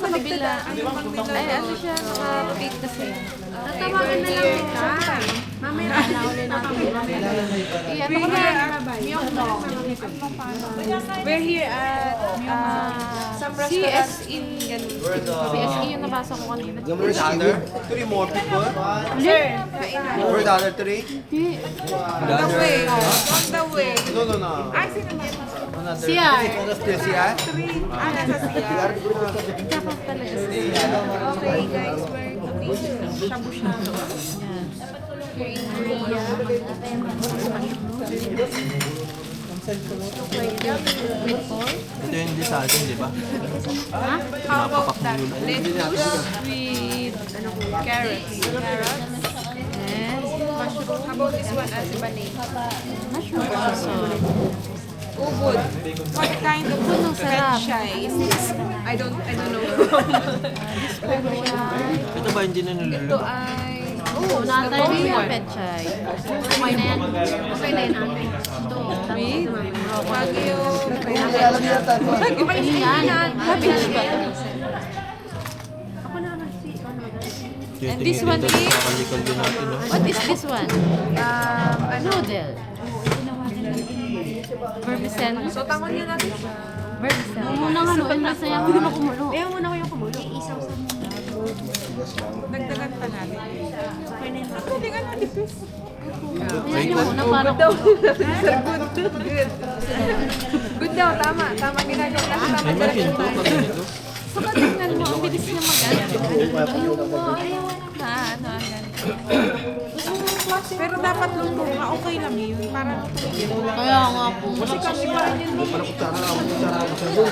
sa kabila. Ay, ano siya, naka-fake kasi. Tatawagan na lang kita. Mamaya na ulit na kami. Iya, ako na. Myeongdong. We're here at some restaurant. CS in ganun. CSE yung nabasa ko kanina. Where's the other? Three more people? Sir, kain na. Where's the other three? On the way. On the way. No, no, no. Ay, sino ba? Another. CR. Still CR? Nasa siya. Tapos talaga siya. Okay, guys, we're eating shabu-shabu. We're in Korea. With pork. Ito yung hindi sa atin, di ba? Ha? How about that? Lettuce With carrots. and Mushroom. How about this one, Ate Banay? mushroom also. Ubud. What kind of Ang sarap. petchay is this? I don't know. Ito ba hindi na Ito niluluto? ay... Oo, natay the din yung one. petchay. Okay na yan. Okay na yan, ate. Ito. With Wagyu. Ano yan? Cabbage ba? Yung And this tingin one dito is- sa kaldi-kaldi natin, no? What is this one? Noodle. Vermicell. So, tangon niyo natin siya. Vermicell. Muna nga, no. Masaya mo na kumulo. Ayaw muna ko yung kumulo. Isaw sa Dagdagan pa natin. Pwede nga natin, please. Ayan yung muna parang Good. Good daw, tama. Tama, ginagawa natin. Tama, May machine to, pag ganito. saka tingnan mo, ang bilis niya mag-ano. Ayaw mo, ayaw na. Ano, yan. Pero dapat luto ka, okay lang yun. Para tumigil. Kaya nga po. Kasi kasi pa rin yun. Para kutsara na, kutsara na sa doon.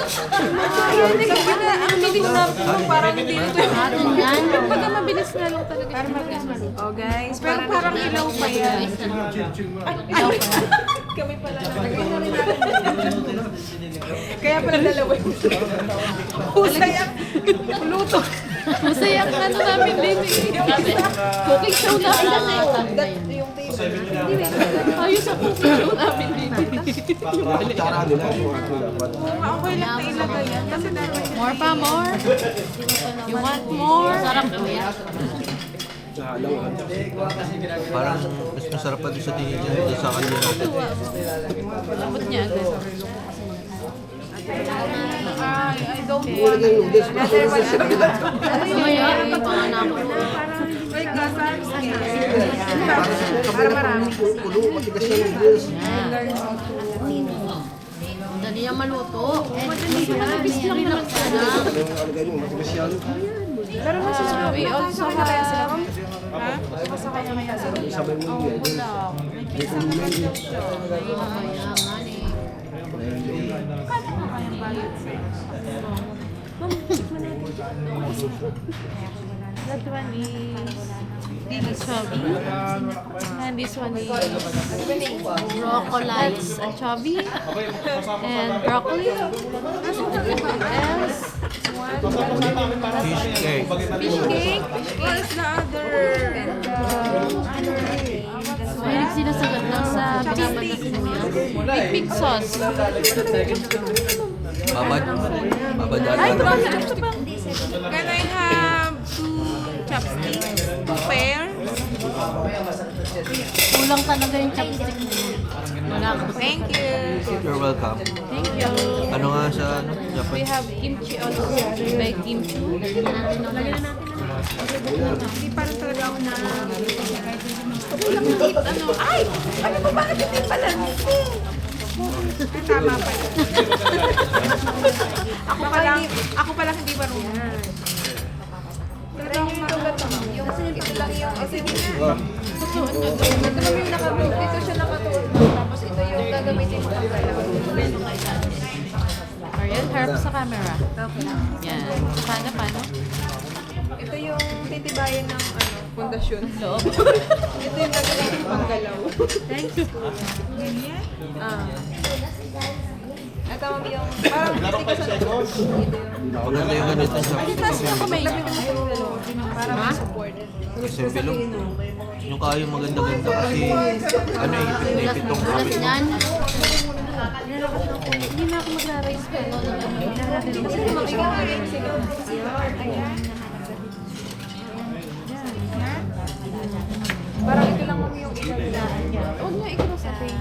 Sabi na, ang bilis na parang hindi ito yung Atin yan. Pagka mabilis na lang talaga. Para mabilis na luto. Oh guys, pero parang ilaw pa yan. Ilaw pa. Kami pala nalagay na rin natin. Kaya pala dalawa yung husay ang luto. Masaya ang ano namin din. Cooking show namin lang eh. Yung table. Ayos ang cooking show namin din. Kutsara nila. Okay lang na ilagay yan. Kasi dapat More pa, more. You want more? Sarap gawin. Parang mas masarap pa doon sa tingin niya dito sa kaldi natin. Lambot niya agad. I don't want another one. Mamaya, ipanganak ko. Like gasal. Para marami. Pulo, matigas yan yung bills. Dali yung maluto. Mabilis lang naman sana. Yung alagay nyo, matigas yan. Pero masasarap. We also have... Ha? Masakay na kaya sila. Sabay mo yun. Kaya nga ni. That one is chubby. And this one is broccolites anchovy. And broccoli. What else? Fish cake. Fish cake. What's the other? Mahilig sila sa ganda sa binabanat nila. With pig sauce. Babad. Babad Ay, ito ba? dati. Ito ba? Can I have two chopsticks? Two pairs? Kulang talaga yung chopstick mo. Wala ko. Thank you. You're welcome. Thank you. Ano nga sa ano, Japan? We have kimchi also. By kimchi. Lagyan na natin. Hindi parang talaga ako na... Ano? Ay! Ano ba? Bakit hindi pala? Tama pa. Ako pala hindi marunong. Talaga akong marunong. Yung ito lang yung... Sige na. Ito lang yung nakabog. Dito siya nakatuon. Tapos ito yung gagamitin mo ng dalawa. Ariel, harap sa camera. Yan. Paano? Ito yung titibayan ng pundasyon. Loob. Ito yung gagamitin pang galaw. Thanks. Ganyan? Ito yung parang hindi ko sa Maganda yung ganito sa para ma-supported. Kasi bilog. Yung kayo maganda-ganda kasi ano eh, ipit na ipit tong Ulat kapit. yan. Hindi na ako magra-rise pa. Kasi mabigat yung sigaw. Ayan. Parang ito lang mami yung ilalaan niya. Huwag niya i-cross atin.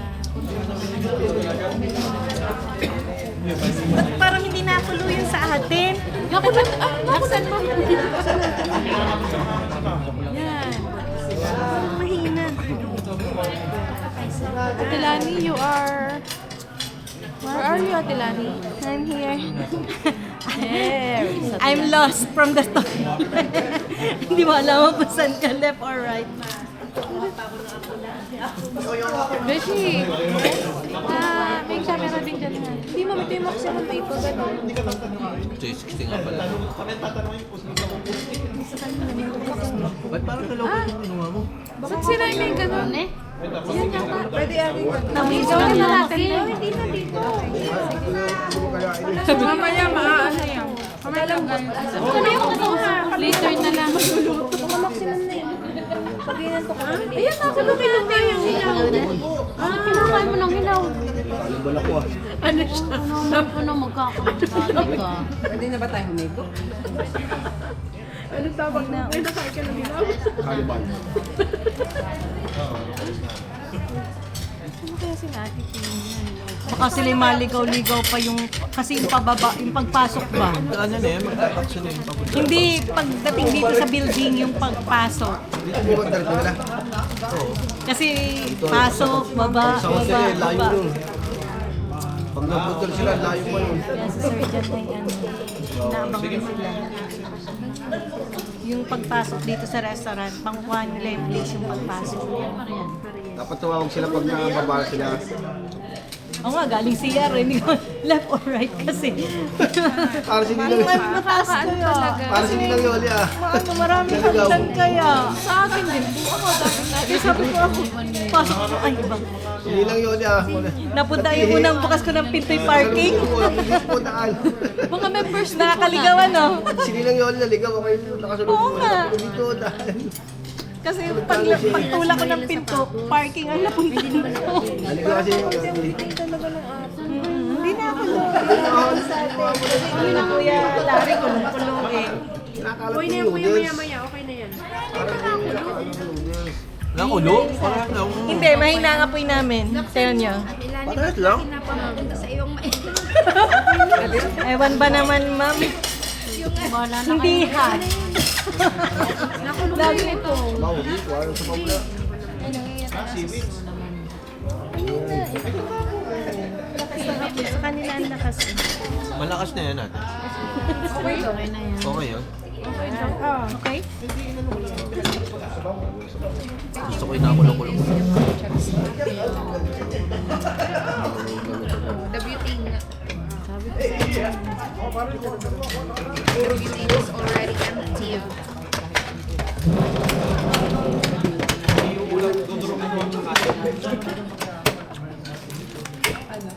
Ba't parang hindi nakulo yun sa atin? Nakulat mo. Yan. Mahina. Ate Lani, you are... Where are you, Ate Lani? I'm here. There. I'm lost from the story. Hindi mo alam kung saan ka, left or right. Beshi, may camera din dyan ha. Hindi mo ito yung maximum na ito. Gano'n. 360 nga pala. Ba't parang dalawa yung kinuha mo? Ba't sila yung ganun eh? Yan yata. Pwede ating Namisaw na natin. Hindi na dito. Mamaya maaano yan. Mamaya lang. Later na lang. Mga maximum na yun. Pag ginanto ko. Ayan na, salukin lang tayo yung hilaw. Kinakain mo ng hilaw. Ano ba na ko ah? Ano siya? Ano magkakaroon ka? Pwede na ba tayo humigo? Anong tawag na? May nakain ka ng ilaw. Cannibal. Ano kaya sila Ate Tina? Baka sila maligaw-ligaw pa yung, kasi yung pababa, yung pagpasok ba? Ano na yan? Magtatakso na yung papunta. Hindi pagdating dito sa building yung pagpasok. Dito mo magdalit nila. Kasi pasok, baba, Sa baba, hotel eh, layo baba. nun. Pag nabudol sila, layo pa yun. Kaya sa surgeon ay ano, inaabangan sila. Yung pagpasok dito sa restaurant, pangkuha nila yung place yung pagpasok. Dapat tumawag sila pag nakababa sila. Oo nga, galing CR, hindi ko left or right kasi. Para si Yung Ninang, mataas kaya. para si Ninang Yoli ah. Ano, maraming hagdan kaya. Sa akin din po ako. Dapat Sabi ko ako, pasok ko, ay iba. Si Ninang Yoli ah. Napunta yung unang bukas ko ng pinto yung parking. Hindi po daan. mga members na Nakakaligawan, no? Si Ninang Yoli naligaw ako yung nakasunod. Oo nga. Dito daan. Kasi pagtula ko ng pinto, parking ang napunta dito. Naligaw kasi yung Hindi na ako doon. Hindi na Kuya Larry, kulong-kulong eh. nakakalap Uy na yung yan, kuya, noodles. maya-maya. Okay na yan. Nakulo? Parang lang. Hindi, mahina ang apoy namin. Sayo niyo. Parehas lang. Sa iyong Ewan ba naman, ma'am? Hindi hot. Lagi ito. Mauli, walang sa pawala. Sa kanila ang lakas. Malakas na yan natin. Okay na yan. Okay yun. Okay? Gusto ko yung nakulo-kulo. The beauty nga. The beauty is already empty.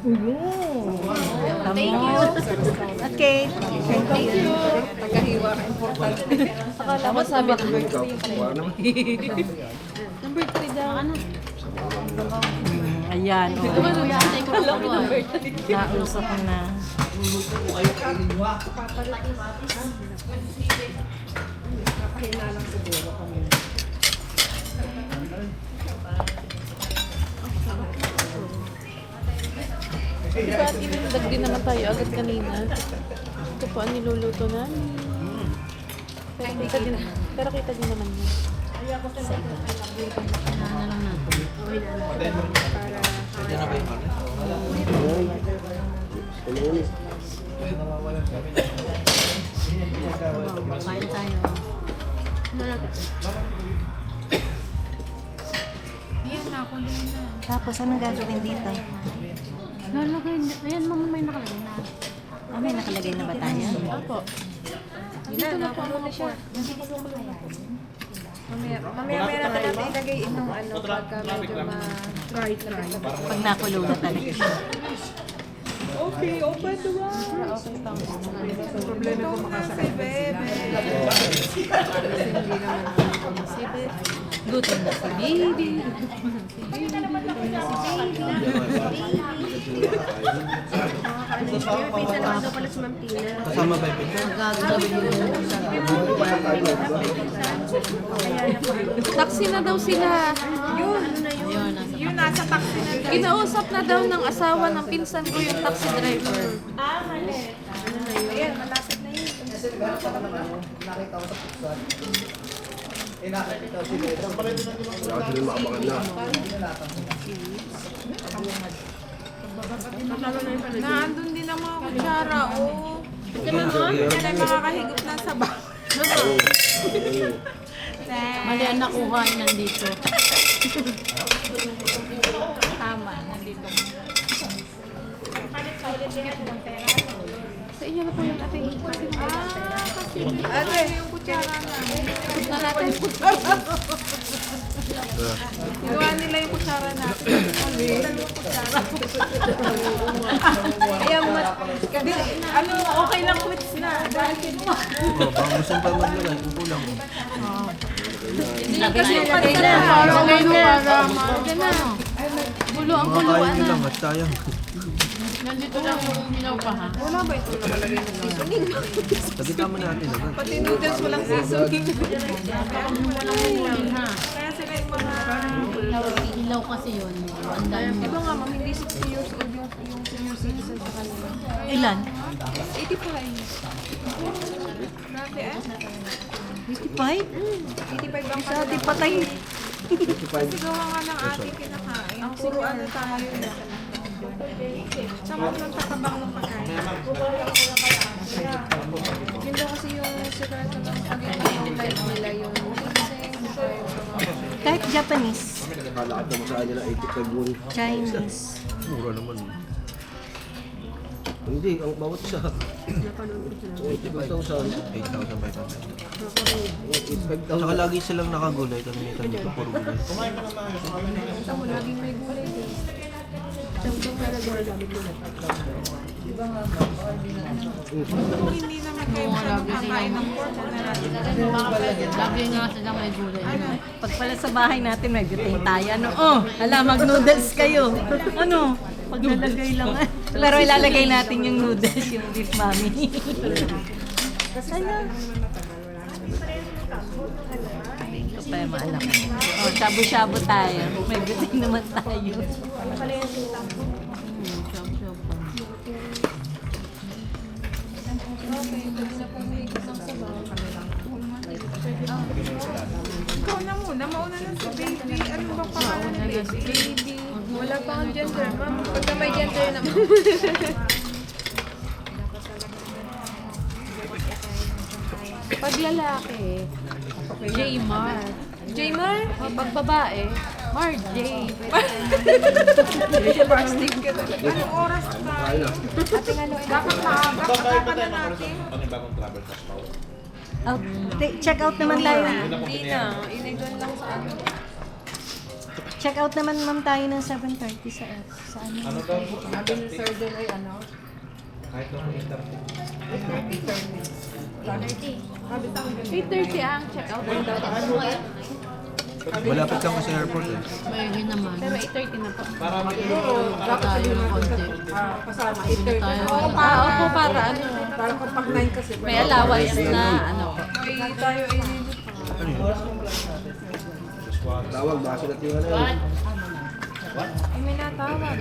Thank you. Okay. Pagkahiwa ka importante. Tapos sabi ko, Wala naman. number 3 daw. Ano? Ayan. Ito ba nung nanay ko lang ko? Nausap ko na. Di ba at inindag din naman tayo agad kanina? Ito po ang niluluto na. Pero kita din naman yun. Pwede na ba yung karne? Kain tayo. Yan na, ako na. Tapos, anong gagawin dito? Nalagay, ayan mama may nakalagay na. Ah, may nakalagay na ba tayo? Apo. Dito na, kulo na siya. Mamaya meron ka natin ilagay inong ano pagka medyo ma-try. Pag nakulo na talaga siya. Okay, open the door. Problema ko makasakit. Si Bebe. Gutom na si baby. Pinsan naman daw pala si Ma'am Tina. Kasama ba yung pinsan? Taxi na daw sila. Yun, nasa taxi na daw. Kinausap na daw ng asawa ng pinsan ko yung taxi driver. Ayan, malapit na yun. Wala sila makabangan na. Naandun din ang mga kutsara, oh. Yan ay makakahigop ng sabaw. Mali ang nakuha nandito. Tama, nandito. Sa inyo na po yung ating Ate, yung kutsara na. na natin. Ginawa nila yung kutsara natin. Ayan, ano, okay lang quits na. Dahil kinuha. Baka gusto pa maglagay, kung kulang. Kasi yung Lagay kanila, na. parang Lagay na. Diyan na. Bulo ang Makakain buluan nyo na. lang at sayang. Nandito lang yung minaw pa ha. wala ba ito nakalagay ng seasoning? Tagita mo natin agad. Pati noodles walang seasoning. Ha? Kaya sila yung mga... Ilaw kasi yun. Ang dami mo. Diba nga, ma'am, hindi 60 years old yung senior citizen sa kanila. Ilan? 85. Grabe eh. 55? 85 ang Sa ating patay. Kasi gawa nga ng ating kinakain. Ang puro ano tayo na. Sama ng tatabang ng pagkain. Yun daw kasi yung sikreto ng pagkain ng life nila yung ginseng, Kahit Japanese, Nakalakad naman sa kanya na 85 muna. Chinese. Mura naman. Hindi, ang bawat isa. 85,000. 8,500. Tsaka lagi silang nakagulay. Kalimitan dito, puro gulay. Ito mo, laging may gulay din. Kung hindi naman kayo masyadong kakain ng pork, wala natin. Lagi nga sila may gulay. Pag pala sa bahay natin, may butane tayo. Ano? Oh, hala, mag-noodles kayo. Ano? Paglalagay lang. Pero ilalagay natin yung noodles, yung beef mami. Ano? Hindi ko pa yung maalam. Oh, shabu-shabu tayo. May butane naman tayo. Shabu-shabu. Ikaw na muna, mauna na si baby. Ano ba pangalan ng baby? Baby. Wala pa ang gender, ma'am. Pagka may gender naman. Pag lalaki, J-Mar. J-Mar? O, pag babae, Mar J. Plastic ka talaga. Anong oras na? Ating ano, dapat maaga. Pagkakan na natin. Out. Check out naman tayo. Hindi na. Inigon lang sa ano. Check out naman ma'am tayo ng 7:30 sa ano. Ano daw? Sabi ni Sir Del ay ano? Kahit na kung 8:30 ang check-out. Malapit kang kasi airport eh. Mayroon naman. Pero 8:30 na po. para Para tayo ng konti. kasama. Tayo. Opo, para ano. Para kung pag 9 kasi. May allowance na ano. Ay, tayo ay Ano yun? Tawag, basa na tingnan na yun. ay may natawag.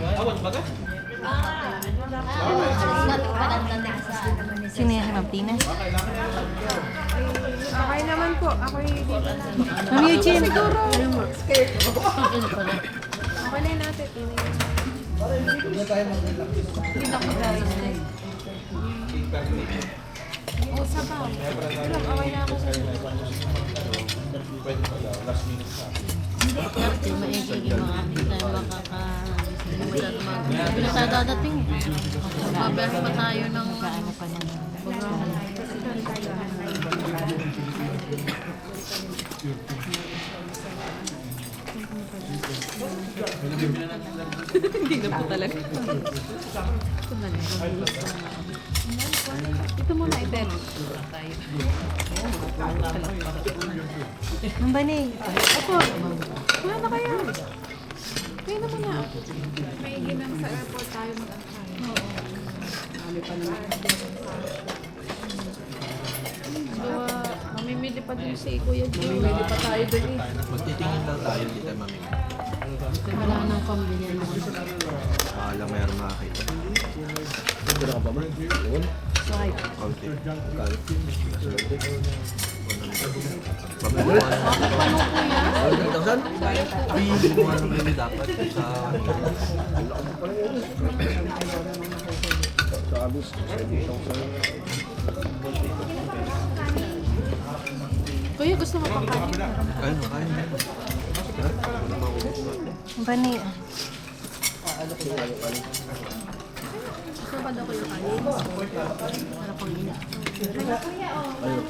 Sino yan si Ma'am Tina? Okay naman po. Ako dito na. Ma'am Eugene. Siguro. Ano pala? Okay na natin. Hindi na ako guys. O, sabaw. Okay na ako sa Kasi maigiging mga hindi tayo hindi na tayo dadating eh. Mabiyas pa tayo ng ano pa naman. Hindi na po talaga. Ito muna, Eden. Ma'am Banay. Ako. Wala na kaya. Kaya naman na. May ginang sa airport tayo Gawa, mamimili pa din si Kuya Joe. Mamimili pa tayo dun eh. Magtitingin lang tayo, hindi tayo mamimili. Wala nang pambili naman. Alam, mayroon makakita. Tira ka pa ba? Yun. Kaunti. Pamili mo ano. Pili mo ano pili dapat sa Sabi, 7,000. Kuya, gusto mo pang kanin? ano, kain mo. Bani. Gusto ba daw kuya kanin? Para pang ina. Ayun.